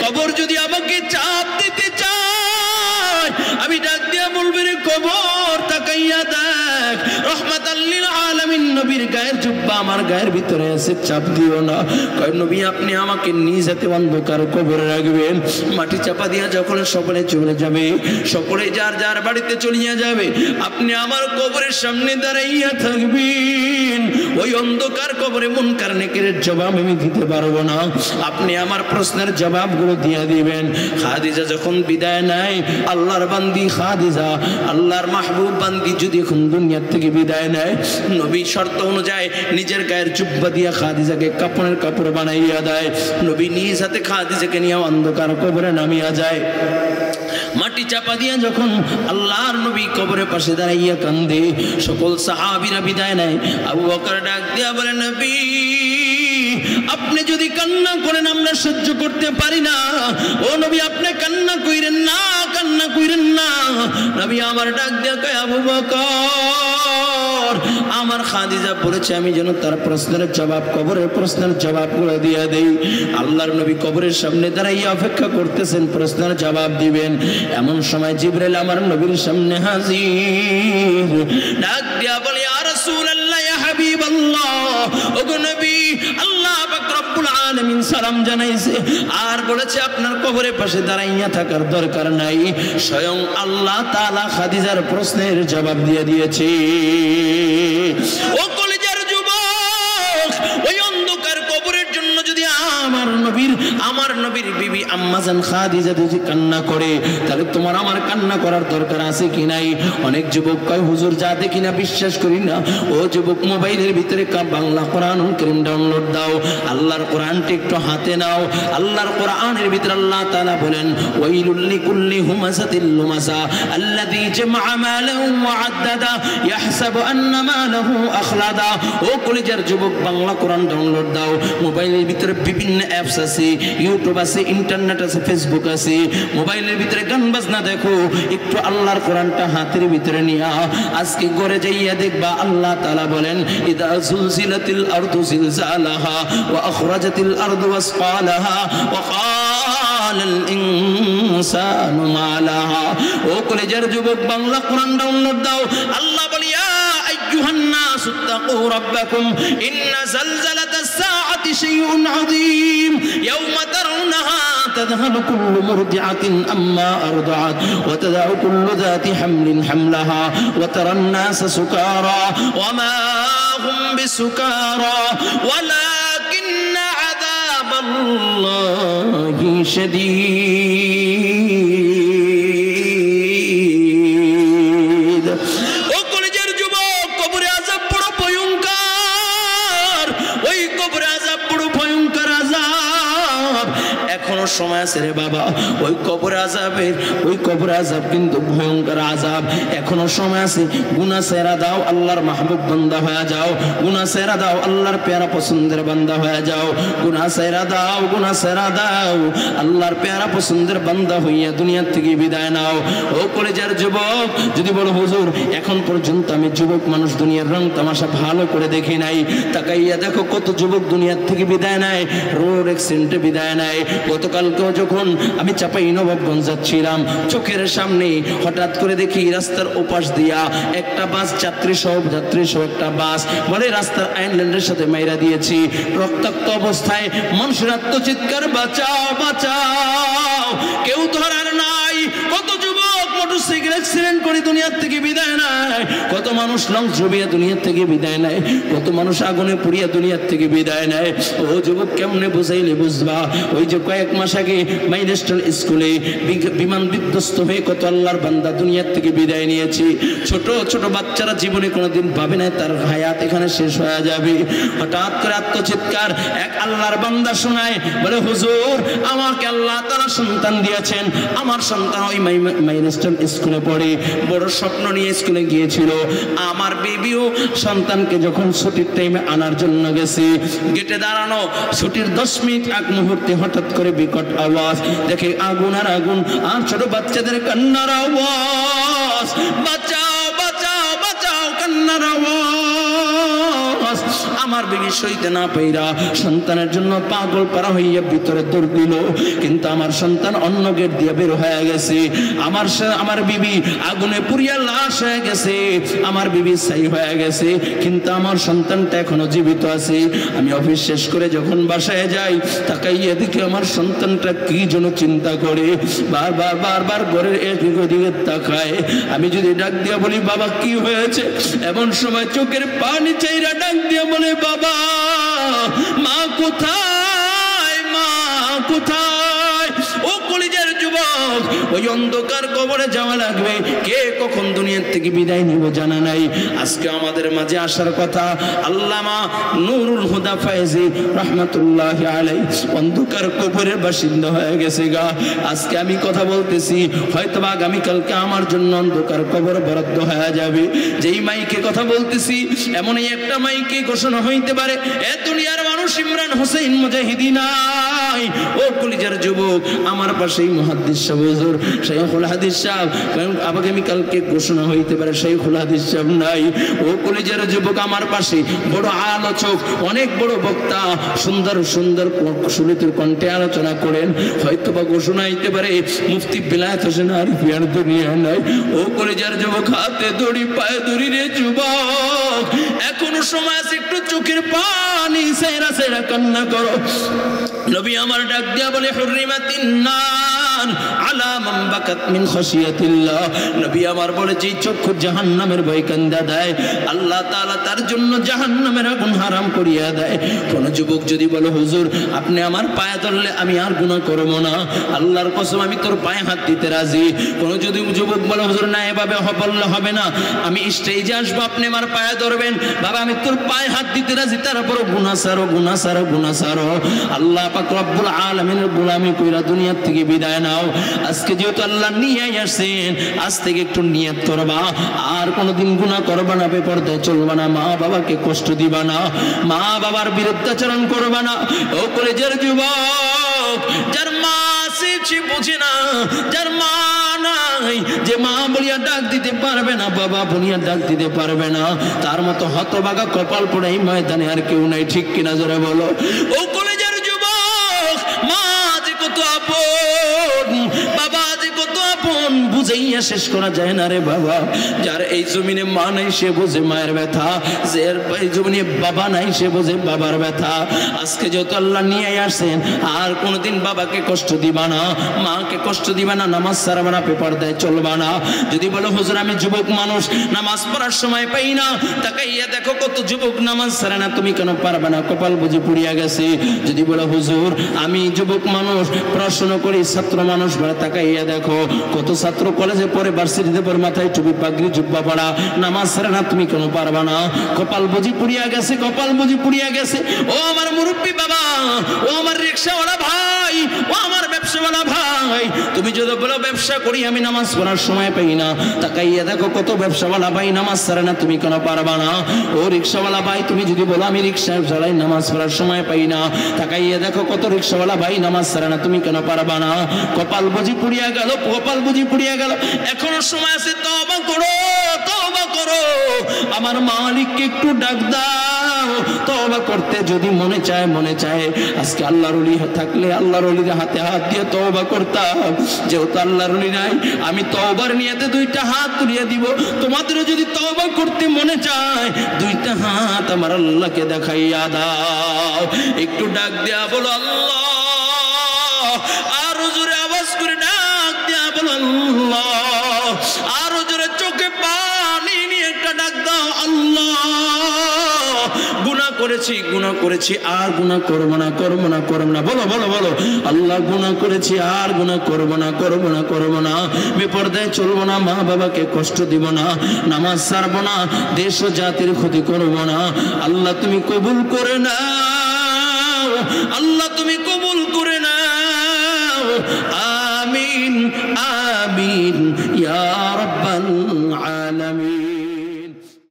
কবর যদি আমাকে চাপ দিতে চায় আমি ডাক দিয়া বলবো রে কবর তাকাইয়া দেখ রহমাতাল লিল আলামিন নবীর গায়ের জুব্বা আমার গায়ের ভিতরে আছে চাপ দিও না কয় নবী আপনি আমাকে নিজ হাতে অন্ধকার কবরে রাখবেন মাটি চাপা দিয়া যখন সকলে চলে যাবে সকলে যার যার বাড়িতে চলিয়া যাবে আপনি আমার কবরের সামনে দাঁড়াইয়া থাকবেন ওই অন্ধকার কবরে মুনকার নেকিরের জবাব আমি দিতে পারবো না আপনি আমার প্রশ্নের জবাবগুলো দিয়ে দিবেন খাদিজা যখন বিদায় নেয় আল্লাহর বান্দি খাদিজা আল্লাহর মাহবুব বান্দি যদি এখন দুনিয়া থেকে বিদায় নেয় নবী শর্ত অনুযায়ী নিজের গায়ের জুব্বা দিয়া খাদিজাকে কাপড়ের কাপড় বানাইয়া দেয় নবী নিজ হাতে খাদিজাকে নিয়ে অন্ধকার কবরে নামিয়া যায় মাটি চাপা দিয়া যখন আল্লাহর নবী কবরের পাশে দাঁড়াইয়া কান্দে সকল সাহাবীরা বিদায় নেয় আবু বকর ডাক দিয়া বলে নবী আপনি যদি কান্না করেন আমরা সহ্য করতে পারি না ও নবী আপনি কান্না কইরেন না নবী আমার ডাক দিয়া কয় আবু বকর আমার খাদিজা বলেছে আমি যেন তার প্রশ্নের জবাব কবরের প্রশ্নের জবাবগুলো দিয়ে দেই আল্লাহর নবী কবরের সামনে দাঁড়াইয়া অপেক্ষা করতেছেন প্রশ্নের জবাব দিবেন এমন সময় জিবরাইল আমার নবীর সামনে হাজির ডাক দিয়া বলে ইয়া রাসূলুল্লাহ ইয়া হাবিবাল্লাহ ওগো নবী আল্লাহ পাক রব্বুল আলামিন সালাম জানাইছে আর বলেছে আপনার কবরের পাশে দাঁড়াইয়া থাকার দরকার নাই স্বয়ং আল্লাহ তাআলা খাদিজার প্রশ্নের জবাব দিয়ে দিয়েছে ও কলিজার যুবক ওই অন্ধকার কবরের জন্য যদি আমার নবীর বিবি আম্মাজান খাদিজা যদি কান্না করে তাহলে তোমার আমার কান্না করার দরকার আছে কি নাই অনেক যুবক কয় হুজুর যা দেখি না বিশ্বাস করি না ও যুবক মোবাইলের ভিতরে বাংলা কোরআনুল কারীম ডাউনলোড দাও আল্লাহর কোরআনটি একটু হাতে নাও আল্লাহর কোরআনের ভিতরে আল্লাহ তাআলা বলেন ওয়াইলুল লিকুল্লি হুমাযাতিল লুমাযা আল্লাযী জামআ মালাহু ওয়া আদ্দাদা ইয়াহসাবু আন্না মালাহু আখলাদা ও কলিজার যুবক বাংলা কোরআন ডাউনলোড দাও মোবাইলের ভিতরে বিভিন্ন অ্যাপস আছে ইউটিউব আছে ইন্টারনেট আছে ফেসবুক আছে মোবাইলের ভিতরে গান বাজনা দেখো একটু আল্লাহর কোরআনটা হাতের ভিতরে নিয়া আজকে ঘরে যাইয়া দেখবা আল্লাহ তাআলা বলেন ইদা যুলজিলাতিল আরদু জিলজালাহা ওয়া আখরাজাতিল আরদু আসফালাহা ওয়া ক্বালাল ইনসানু মা লাহা ও কলেজের যুবক বাংলা কোরআন ডাউনলোড দাও আল্লাহ বলে ইয়া আইয়ুহান নাস ইত্তাকু রাব্বাকুম ইন্না যালজালাতাস সাআতি শাইউন আযীম ইয়াওমা তারাউনাহা তাযহালু কুল্লু মুরদিআতিন আম্মা আরদাআত ওয়া তাদাউ কুল্লু যাতি হামলিন হামলাহা ওয়া তারান নাস সুকারা ওয়া মা হুম বিসুকারা ওয়ালাকিন আযাবাল্লাহি শাদীদ। ও কলেজের যুবক, কবরে আযাব বড় ভয়ঙ্কর, ওই কবরে আযাব বড় ভয়ঙ্কর আযাব। এখনো সময় আছে রে বাবা, ওই কবরে আযাব কিন্তু ভয়ঙ্কর আযাব। এখনো সময় আছে, গুনাহ ছেড়ে দাও, আল্লাহর মাহবুব বান্দা হয়ে যাও। গুনাহ ছেড়ে দাও, আল্লাহর প্যারা পছন্দের বান্দা হয়ে যাও। গুনাহ ছেড়ে দাও, আল্লাহর প্যারা পছন্দের বান্দা হইয়া দুনিয়া থেকে বিদায় নাও। ও কলেজের যুবক, যদি বলো হুজুর এখন পর্যন্ত আমি যুবক মানুষ দুনিয়ার রং তামাশা ভালো করে দেখি নাই, তাকাইয়া দেখো কত যুবক দুনিয়ার থেকে বিদায় নেয়, রোড অ্যাক্সিডেন্টে বিদায় নেয়। গতকালকেও যখন আমি চাঁপাইনবাবগঞ্জ যাচ্ছিলাম, চোখের সামনে হঠাৎ করে দেখি রাস্তার ওপাশ দিয়া একটা বাস যাত্রী সহ একটা বাস বলে রাস্তার আইল্যান্ডের সাথে মাইরা দিয়েছি। রক্তাক্ত অবস্থায় মানুষের আত্মচিৎকার, বাঁচাও বাঁচাও, কেউ ধরার নাই। কত যুবক মোটরসাইকেল অ্যাক্সিডেন্ট করে দুনিয়ার থেকে বিদায় নেয়, কত মানুষ লঞ্চ ডুবিয়ে দুনিয়ার থেকে বিদায় নেয়, কত মানুষ আগুনে পুড়িয়ে দুনিয়ার থেকে বিদায় নেয়। ও যুবক কেমনে বুঝাইলে বুঝবা? ওই যে কয়েক মাস আগে মাইলস্টোন স্কুলে বিমান বিধ্বস্ত হয়ে কত আল্লাহর বান্দা দুনিয়ার থেকে বিদায় নিয়েছি। ছোট ছোট বাচ্চারা জীবনে কোনোদিন ভাবে না তার হায়াত এখানে শেষ হয়ে যাবে। হঠাৎ করে আত্মচিৎকার এক আল্লাহর বান্দা শোনায়, বলে হুজুর আমাকে আল্লাহ তাআলা সন্তান দিয়েছেন, আমার সন্তান ওই মাইলস্টোন স্কুলে পড়ে, বড় স্বপ্ন নিয়ে স্কুলে গিয়েছিল। আমার বিবিও সন্তানকে যখন ছুটির টাইমে আনার জন্য গেছে, গেটে দাঁড়ানো, ছুটির 10 মিনিট আগ মুহূর্তে হঠাৎ করে বিকট আওয়াজ, দেখে আগুন আর আগুন, আর ছোট বাচ্চাদের কান্নার আওয়াজ, বাঁচাও বাঁচাও বাঁচাও, কান্নার আওয়াজ। আমার বিবি সইতে না পেরা সন্তানের জন্য পাগল পারা হইয়া ভিতরে দৌড় দিল, কিন্তু আমার সন্তান অন্য গেট দিয়ে বের হয়ে গেছে। আমার বিবি আগুনে পুড়িয়া লাশ হয়ে গেছে, আমার বিবি ছাই হয়ে গেছে, কিন্তু আমার সন্তানটা এখনো জীবিত আছে। আমি অফিস শেষ করে যখন বাসায় যাই, তাকাইয়া দেখি আমার সন্তানটা কি যেন চিন্তা করে, বারবার ঘরের এদিকে তাকায়। আমি যদি ডাক দিয়া বলি বাবা কি হয়েছে, এমন সময় চোখের পানি চাইরা ডাক দিয়া বলে বাবা, মা কোথায়, মা কোথায়? ও কলিজার যুবক, ওই অন্ধকার কবরে যাওয়া লাগবে, কে কখন দুনিয়ার থেকে বিদায় নিব জানা নাই। আজকে আমাদের মাঝে আসার কথা আল্লামা নুরুল হুদা ফয়েজি রহমাতুল্লাহি আলাইহি অন্ধকার কবরের বাসিন্দা হয়ে গেছে গা। আজকে আমি কথা বলতেছি, হয়তো আগামী কালকে আমার জন্য অন্ধকার কবর বরাদ্দ হয়ে যাবে। যেই মাইকে কথা বলতেছি এমনই একটা মাইকে ঘোষণা হইতে পারে, এ দুনিয়ার মানুষ ইমরান হোসেন মুজাহিদি নাই। ও কলিজার যুবক, আমার পাশেই মুহাদ্দিস সাহেব হুজুর শাইখুল হাদিস সাহেব, আগামী কালকে ঘোষণা হইতে পারে শাইখুল হাদিস সাহেব নাই। ও কলিজার যুবক, আমার পাশে বড় আলোচক, অনেক বড় বক্তা, সুন্দর সুন্দর সুলিতের কণ্ঠে আলোচনা করেন, হয়তো বা ঘোষণা হইতে পারে মুফতি বিলায়েত হোসেন আরিফি আর দুনিয়া নাই। ও কলিজার যুবক, হাতে দড়ি পায়ে দড়ি রে যুবক, এখনো সময় আছে, একটু চোখের পানি সেরা সেরা কান্না করো। নবী আমার ডাক দিয়া বলে, হুররিমাতিন নার আলা মান বাকাত মিন খাশিয়াতিল্লাহ। নবী আমার বলে, যে চক্ষু জাহান্নামের ভয় কান্দা দেয়, আল্লাহ তাআলা তার জন্য জাহান্নামের আগুন হারাম করিয়া দেয়। কোন যুবক যদি বলে হুজুর আপনি আমার পায়ে ধরলে আমি আর গুনাহ করব না, আল্লাহর কসম আমি তোর পায়ে হাত দিতে রাজি। কোন যদি যুবক বলে হুজুর না এভাবে বললে হবে না, আমি স্টেজে আসবো, আপনি আমার পায়ে ধরবেন, বাবা আমি তোর পায়ে হাত দিতে রাজি, তারপর গুনাহ সারো গুনাহ সারো গুনাহ সারো। আল্লাহ পাক রব্বুল আলামিনের গোলামি কইরা দুনিয়া থেকে বিদায় নাও। আজকে যেহেতু আল্লাহ নিয়ে আসেন, আজ থেকে একটু নিয়ত করবা, আর কোনোদিন গুনাহ করবা না, বেপরদায় চলবা না, মা বাবাকে কষ্ট দিবা না, মা বাবার বিরুদ্ধাচরণ করবা না। ও কলেজের যুবক, যার মা আছে সে বুঝে না, যার মা নাই, যে মা বলিয়া ডাক দিতে পারবে না, বাবা বলিয়া ডাক দিতে পারবে না, তার মতো হতভাগা কপাল পড়ে এই ময়দানে আর কেউ নাই, ঠিক কিনা জোরে বলো। ও কলেজের যুবক, মা যে কত আপন, বাবা যে কত আপন বুঝাইয়া শেষ করা যায় না রে বাবা। যার এই জমিনে মা নাই সে বোঝে মায়ের ব্যথা, যার এই জমিনে বাবা নাই সে বোঝে বাবার ব্যথা। আজকে যত আল্লাহ নিয়ে আসেন, আর কোনোদিন বাবাকে কষ্ট দিবা না, মাকে কষ্ট দিবা না, নামাজ ছাড়বা না, পেপার দেয় চলবা না। যদি বলো হুজুর আমি যুবক মানুষ, নামাজ পড়ার সময় পাই না, তাকাইয়া দেখো কত যুবক নামাজ ছাড়ে না, তুমি কেন পারবে না? কপাল বুঝি পুড়িয়া গেছে। যদি বলো হুজুর আমি যুবক মানুষ, পড়াশোনা করি, ছাত্র মানুষ, তাকাইয়া দেখো কত ছাত্র কলেজে পড়ে, ভার্সিটিতে পড়ে, মাথায় টুপি পাগড়ি জুব্বা পড়া, নামাজ ছাড়ে না, তুমি কেন পারবা না? কপাল বুঝি পুড়িয়া গেছে, কপাল বুঝি পুড়িয়া গেছে। ও আমার মুরব্বী বাবা, ও আমার রিকশাওয়ালা ভাই, ও আমার ব্যবসাওয়ালা ভাই, তুমি যদি বলো ব্যবসা করি আমি নামাজ পড়ার সময় পাই না, তাকাইয়া দেখো কত ব্যবসাওয়ালা ভাই নামাজ ছাড়ে না, তুমি কেন পারবা না? ও রিকশাওয়ালা ভাই, তুমি যদি বলো আমি রিকশা চালাই নামাজ পড়ার সময় পাই না, তাকাইয়া দেখো কত রিকশাওয়ালা ভাই নামাজ ছাড়ে না, তুমি কেন পারবা না? কপাল বুঝি পুড়িয়া গেল, কপাল বুঝি পুড়িয়া গেল। এখনো সময় আছে, তওবা করো, তওবা করো, আমার মালিককে একটু ডাক দাও। তওবা করতে যদি মনে চায়, মনে চায় আজকে আল্লাহর ওলি থাকলে আল্লাহর ওলির হাতে হাত দিয়ে তওবা করতাম। যেহেতু আল্লাহর ওলি নাই, আমি তওবার নিয়তে দুইটা হাত তুলিয়ে দিব। তোমাদেরও যদি তওবা করতে মনে চায়, দুইটা হাত আমার আল্লাহকে দেখাইয়া দাও। একটু ডাক দেয়া বলো আল্লাহ, আরো জোরে আওয়াজ করে ডাক দেয়া বলো আল্লাহ, আরো জোরে চোখে পানি নিয়ে একটা ডাক দাও আল্লাহ। গুনাহ করেছি, গুনাহ করেছি, আর গুনাহ করব না, করব না, করব না। বলো বলো বলো আল্লাহ, গুনাহ করেছি, আর গুনাহ করব না, করব না, করব না। বেপরদায় চলবো না, মা বাবাকে কষ্ট দিব না, নামাজ ছাড়বো না, দেশ ও জাতির ক্ষতি করব না। আল্লাহ তুমি কবুল করে নাও, আল্লাহ তুমি কবুল